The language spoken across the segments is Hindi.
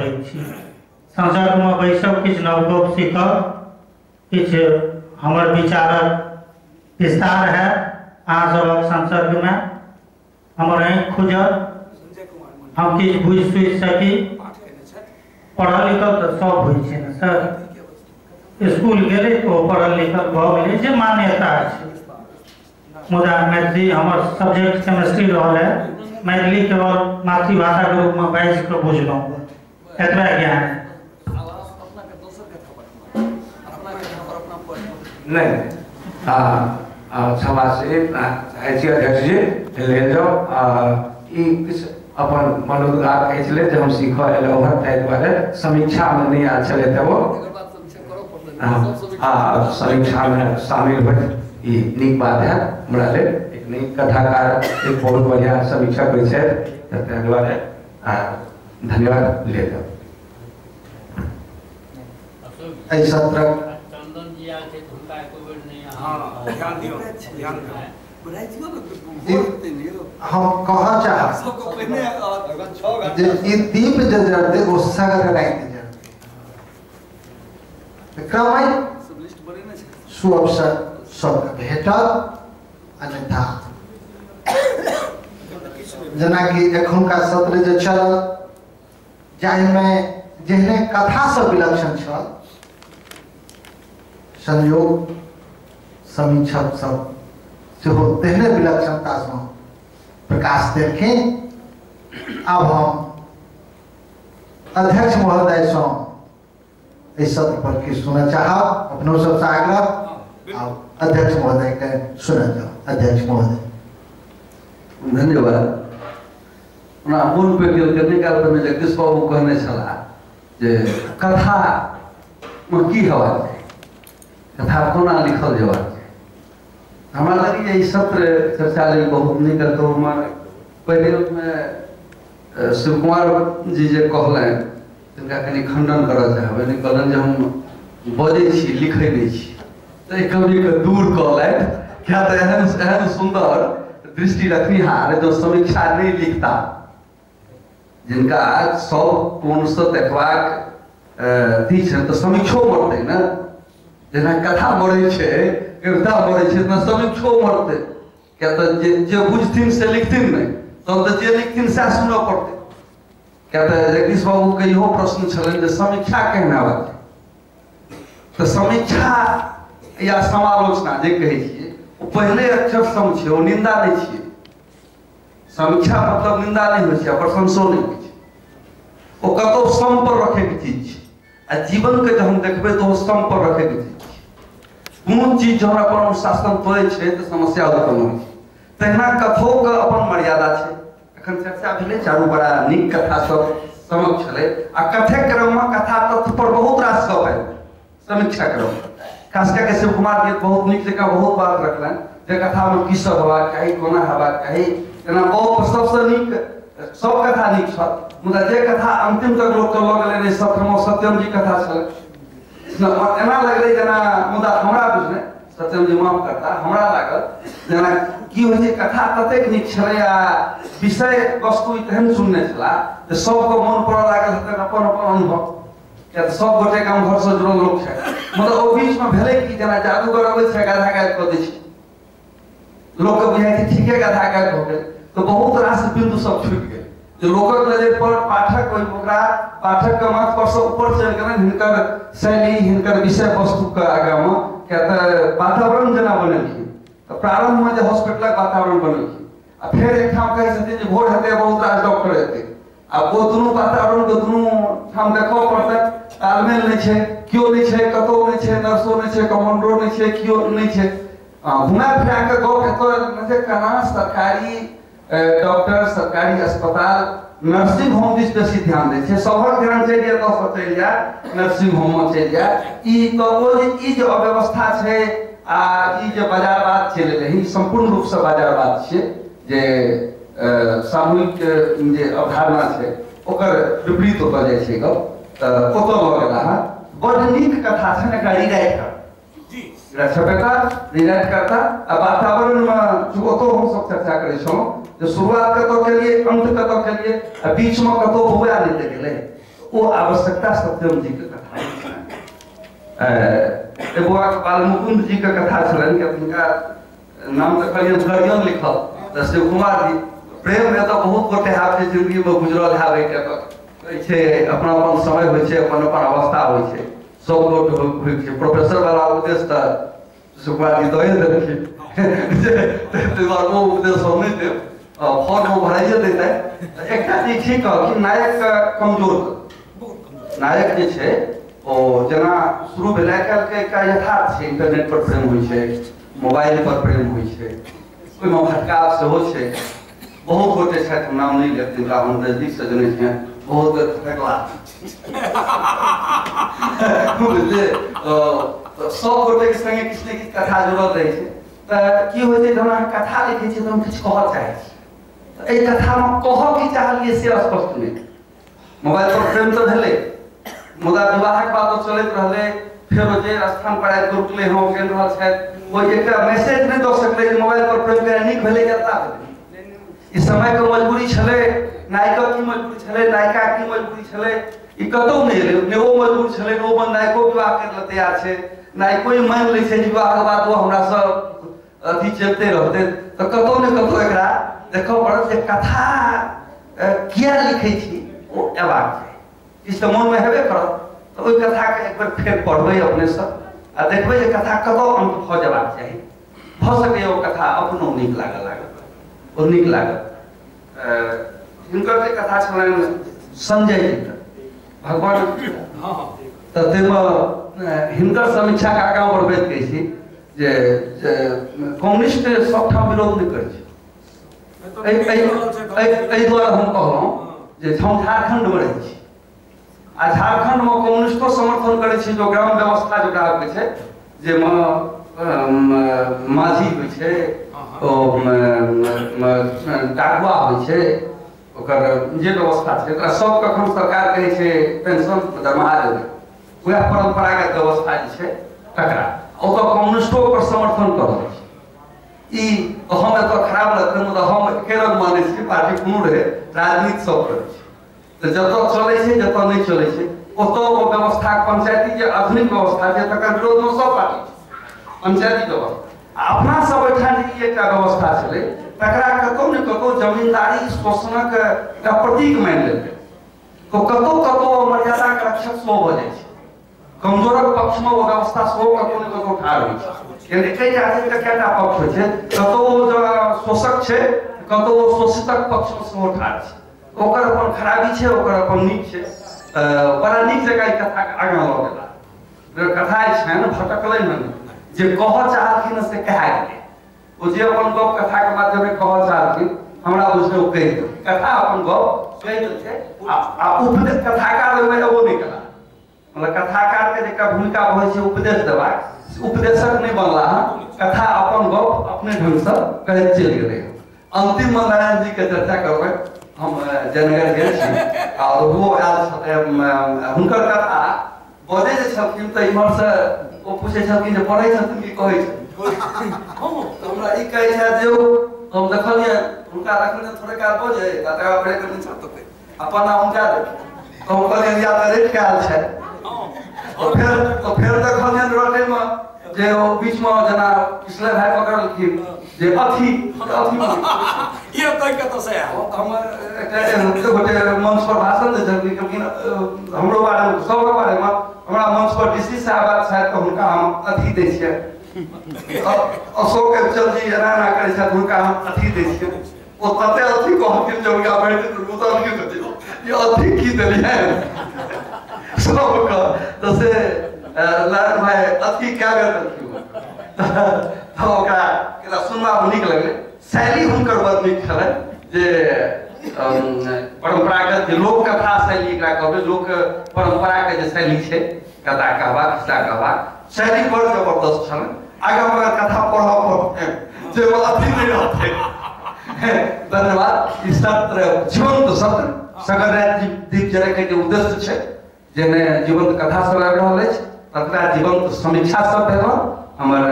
करैत छी। संसदमे बैसब, किछु नवगप सीखब, किछु हमर विचारक विस्तार है। अहाँ सभक संसर्गमे हमर आँखि खुजत, हम किछु बुझि सुझि सकी। पढ़ल लिखल तऽ सब होइ छै ने सर, स्कूल गेलै तऽ ओ पढ़ल लिखल भऽ गेलै, जे मान्यता छै। मुदा मैथिली हमर सब्जेक्ट केमिस्ट्री रहल है, मैथिली केवल मातृभाषा के रूप में बाजि कऽ बुझलहुँ, एतबा ज्ञान नहीं। क्षमा से अध्यक्ष जी ले जाओ अपन मनोदगार कहले जे हम सीख एलहुँ हँ, ताहि दुआरे समीक्षा में नहीं आयल छलै तऽ वो समीक्षा में शामिल हो नीक बात है। हमरा लेल एक नीक कथाकार, एक बहुत बढ़िया समीक्षा करै छै, ताहि दुआरे धन्यवाद ले जाओ। एहि सत्रक हम कह चाह दीप जरते वो सगर राति क्रमय सुअवसर सबके भेटत। अन्यथा जेना कि एखुनका सत्र जे चलल, जाहिमे जेहने कथा सब विलक्षण छल, संयोग समीक्षक सब सेहो तेहने विलक्षणता सँ प्रकाश देलखिन। अब हम अध्यक्ष महोदय सँ इस सत्र पर की सुनना चाहब, अपनों सबसे आग्रह अध्यक्ष महोदय के सुनल जाओ। अध्यक्ष महोदय धन्यवाद। मूल पे कनी काल में जगदीश बाबू कहने छला जे कथा में की हेबाक चाही, कथा कोना लिखल जेबाक चाही। हमरा लगे ई सत्र चर्चा लेल बहुत नीक तो पहले में शिव कुमार जी जे कहलनि तिनका कनी खंडन करऽ चाहबै। नहीं कहलन जे हम बजै छी, लिखै नहीं छी, तो कवि के दूर कहलथि, क्या तो एहन सुंदर दृष्टि रखनिहार जो समीक्षा नहीं लिखता, जिनका सब कोण से देखबाक अथी छै, तो समीक्षो मरतै ने। जेना कथा मरै छै, कविता मरै छै, तना समीक्षो मरतै। क्या तो जे बुझथिन से लिखथिन नहीं, तब तो जे लिखथिन सएह सुनऽ पड़तै। क्या तो जगदीश बाबू के इहो प्रश्न छलनि जे समीक्षा केहन हेबाक चाही। तो समीक्षा या समालोचना जे कहै छियै, ओ पहले अक्षर सम छै, ओ निंदा नहीं छियै। समीक्षा मतलब निंदा नहीं होइ छै, प्रशंसो नहीं होइ छै, ओ कतौ सम पर रखे के चीज छै। आ जीवन के जब हम देखबै तो सम पर रखे के चीज छै। कोनो चीज जहन अपन अनुशासन तोड़े छै तो समस्या उत्पन्न होइ छै। तहिना कथो के अपन मर्यादा छै। एखन चर्चा भेलै, चारू बड़ा नीक कथा सब समक्ष छलै, आ कथे क्रम में कथा तत्व पर बहुत रास गप आयल समीक्षा क्रम। खास कऽ शिव कुमार जी बहुत नीक जकाँ बहुत बात रखलनि जे कथा में की सब हेबाक चाही, कोना हेबाक चाही। एना बहुत सबसे नीक सब कथा नीक छल, मुदा जे कथा अंतिम तक लोक के लऽ गेलै सत्र में सत्यम जी कथा छलै। एना लगलै जेना, मुदा हमरा बुझने सत्यम जी माफ करता, हमरा लागल जेना की होइ छै, कथा ततेक नीक छलै आ विषय वस्तु तेहन सुनने छला जे सबके मन पड़ऽ लागल हेतनि अपन अपन अनुभव। क्या तो सब गोटे गाँव घर से जुड़ल लोक छै, मतलब ओ बीच में भेलै कि जेना जादूगर अबै छै, गाधा गाबि कऽ दै छै, लोक के बुझाइ छै ठीके गाधा गाबि भऽ गेल, तो बहुत रास बिंदु सब छूटि गेल। जो लोकक नजर पर पाठक ओकरा पाठक के मत पर से ऊपर चढ़ि गेलनि, हिनकर शैली, हिनकर विषय वस्तु के आगा में। क्या तो वातावरण जेना बनेलखिन, तो प्रारंभ में जो हॉस्पिटल वातावरण बनेलखिन, आ फिर एक ठाम कहै छथिन जे भोर हेतै बहुत रास डॉक्टर हेतै, आ वो दुनू वातावरण के दुनू ठाम देखऽ पड़तै, तालमेल नहीं छै, क्यों नहीं छै, कतौ नहीं छै, नर्सो नहीं छै, कमांडरो नहीं छै, क्यों नहीं छै। घुमा फिरा के गप हेतै केना सरकारी डॉक्टर, सरकारी अस्पताल, नर्सिंग होम दिस बेसी ध्यान दै छै। सबहक ध्यान चलि जाए तो चलि जाए नर्सिंग होम में चलि जाए। ई तो ई जे अव्यवस्था छै आ ई जे बाजारवाद चलि एलै, ई संपूर्ण रूप से बाजारवाद छियै जे सामूहिक जे अवधारणा छै ओकर विपरीत होकर जाइ छै गप। तऽ ओतऽ लऽ गेला हँ। बड़ नीक कथा छै ने, गाड़ी राइट कर छपेता रिराइट करता आ वातावरण में ओतो हम सब चर्चा करै छौ, जो शुरुआत कतौ के लिए, अंत कतौ के लिए, आ बीच में कतौ हुआ नहीं दे गेलै, वो आवश्यकता सत्यम जी के कथा एगो बाल मुकुंद जी के कथा छलन के हुनका नाम देखलिए गर्जन लिखल त शिव कुमार जी प्रेम में तो बहुत गोटे हाथ जिंदगी में गुजरल है के कहै छै अपना अपन समय होइ छै अपन अपन अवस्था होइ छै सब गोट होइ छै प्रोफेसर वाला उपदेश त शिव कुमार जी दए देलखिन ते बार वो उपदेश हम नहीं दे फॉर्म भराइए देता है एक चीज ठीक है कि नायक का कमजोर नायक जे छै ओ जना शुरू भेला काल के का यथार्थ छै इंटरनेट पर प्रेम होइ छै मोबाइल पर प्रेम होइ छै ओइ में भटकाव सेहो छै बहुत गोटे छै हम नाम नहीं लेते जिनका हम नजदीक से जने छै बहुत भटकला बुझले सब गोटे के संगे किछ ने किछ कथा जुड़ल रहे छै त की होइ छै जब हम कथा लिखै छी त हम किछ कहऽ चाहै छी एहि कथा में कहऽ की चाहलिए से स्पष्ट नहीं मोबाइल पर प्रेम तो भेले मुदा विवाहक बात चलैत रहले फेर जे स्थान पर आबि रुकले हो गेल रहल छै वो एकटा मैसेज नहीं दऽ सकले जे मोबाइल पर प्रेम केना नीक भेले या ता भेले ई समय के मजबूरी छले नायिका की मजबूरी छले नायिका की मजबूरी छले ई कतौ नहीं ले ने ओ मजबूर छले ने ओ नायको विवाह करे ला तैयार छै नायको ही मान लै छै विवाह के बाद वो हमरा सब अथी चलते रहते तो कतौ ने कतौ एकरा देखो पड़त जे कथा किया लिखै छी ओ एबाक छै इस मन में हेबे करत तो ओई कथा के एक बार फेर पढ़बै अपने सब आ देखबै जे कथा कतौ अंत भ जेबाक चाही भ सकै ओ कथा अपनो नीक लागत ओ नीक लागत हिनकर जे कथा छलनि संजय जी भगवान त तेमे हिनकर समीक्षा के आगाँ बढ़बैत कहै छी जे कम्युनिस्ट सबठाम विरोध नहीं करै छै एहि दुआरे हम कहलहुँ जे हम झारखंड में रहै छी आ झारखंड में कम्युनिस्टो समर्थन करे छै जो ग्राम व्यवस्था जो कहै छै जे माझी होइ छै ओ डाकुआ होइ छै ओकर जे व्यवस्था छै एकरा सब कखन सरकार कहै छै पेंशन दरमाहा देबै वएह परंपरागत व्यवस्था जे छै तकरा ओतऽ कम्युनिस्टो पर समर्थन कऽ रहल छै ई हम एतऽ खराब लगतै मुदा हम एके रंग मानै छी पार्टी कोनो रहे राजनीति सब करै छै तऽ जतऽ चलै छै जतऽ नहीं चलै छै ओतऽ ओ व्यवस्था पंचायती जे आधुनिक व्यवस्था छै तकर विरोध में सब पार्टी छै पंचायती व्यवस्था अपना सब एठाम जे एकटा व्यवस्था छलै तकरा कतौ ने कतौ जमींदारी शोषणक एकटा प्रतीक मानि लेलकै तो कतौ कतौ मर्यादा के रक्षक सेहो भऽ जाइ छै कमजोरक पक्ष में वो व्यवस्था सेहो कतौ ने कतौ ठाढ़ होइ छै यानी कई आदमी के कएटा पक्ष होइ छै कतौ शोषक छै कतौ शोषितक पक्ष में सेहो ठाढ़ छै ओकर अपन खराबी छै ओकर अपन नीक छै बड़ा नीक जगह कथा आगाँ लऽ गेला कथा छै ने भटकलै नहीं जे कहऽ चाहलखिन से कहा गेलै ओ जे अपन गप कथा के माध्यमे कहऽ चाहलखिन हमरा बुझे ओ कहि देलकै कथा अपन गप कहि देलकै आ उपदेश कथाकार ओहिमे एबो नहीं केला मतलब कथाकार के जेका भूमिका होइ छै उपदेश देबाक उपदेशक नहीं बनला कथा अपन गप अपने ढंग से कहैत चलि गेलै अंतिम में नारायण जी के चर्चा करबै हम जयनगर गेल छी और वो आयल हुनकर कथा बजे जे छलखिन तऽ इम्हर से ओ पूछे छलखिन जे पढ़ै छथिन कि कहै छथिन हमरा ई कहै छै जे हम देखलिए हुनका रखने थोड़े काल बजे तकरा फेर कनि छतै अपन नाम उनका दे तो हम कहलिए या तऽ रेट काल छै फेर देखलिए रोटे में जे ओ बीच में जना पिछले भाई पकड़लखिन जे अथी ये कह के तो से हम एकटा गोटे मंच पर भाषण दे छलखिन हमरो बारे में सबके बारे में हमरा मंच पर डीसी साहब छथि तऽ हुनका हम अथी दै छियै अशोक चल जी एना ना करै छथि हुनका हम अथी दै छियै ओ तते अथी कहलखिन जे हुनका बैठ के उतर के कहै ये अथी की देलियै सबके तो से लाल भाई अथी क्या करलखिन तो ओकरा केला सुनबा नीक लगलै शैली हुनकर बड़ नीक छलै जे परंपरागत जे लोक कथा शैली एकरा कहबै लोक परंपरा के जे शैली छै कथा कहबाक खिस्सा कहबाक शैली बड़ जबरदस्त छलै आगाँ अगर कथा पढ़ऽ पड़तै जे वो अथी नहीं रहतै धन्यवाद ई सत्र जीवंत सत्र सगर राति दीप जरै के जे उद्देश्य छै जेने जीवंत कथा सब आबि रहल अछि तकरा जीवंत समीक्षा सब भेल हमर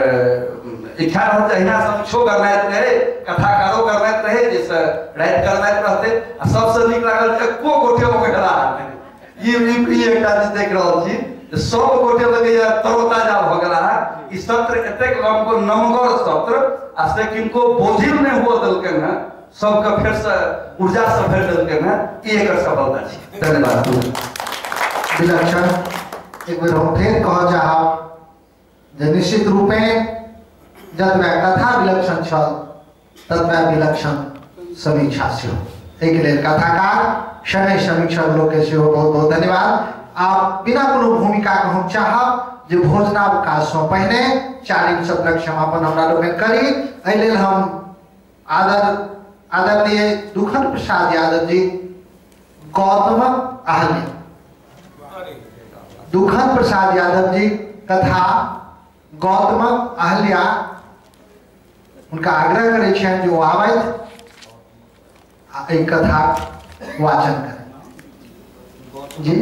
इच्छा रहत अहिना समीक्षो करनाइत रहे कथाकारो करनाइत रहे जैसे राति करनाइत रहते आ सबसे नीक लागल एको गोटे ओकरा ये एकटा चीज देख रहल छी जे सब गोटे लगैया तरोताजा भ गेला ई सत्र एतेक नमगर सत्र आ से किनको बोझिल नहीं हुआ देलकन है सबके फेर से ऊर्जा से भर देलकन है ई एकर सफलता छी। धन्यवाद। विलक्षण एक बेर हम फिर कह चाहब जे निश्चित रूपे जतबे कथा विलक्षण छल ततबे विलक्षण समीक्षा सेहो एहिके लेल कथाकार शनै समीक्षक लोक के सेहो बहुत बहुत धन्यवाद। आप बिना कोनो भूमिका के हम चाहब जे भोजनावकाश से पहिने चारिम सत्रक समापन हमरा लोकनि करी। एहि लेल हम आदरणीय दुखन प्रसाद यादव जी गौतम अहल्या दुखन प्रसाद यादव जी तथा गौतम अहल्या उनका आग्रह करे छनि जे ओ आबथि आ एहि कथा वाचन करें। जी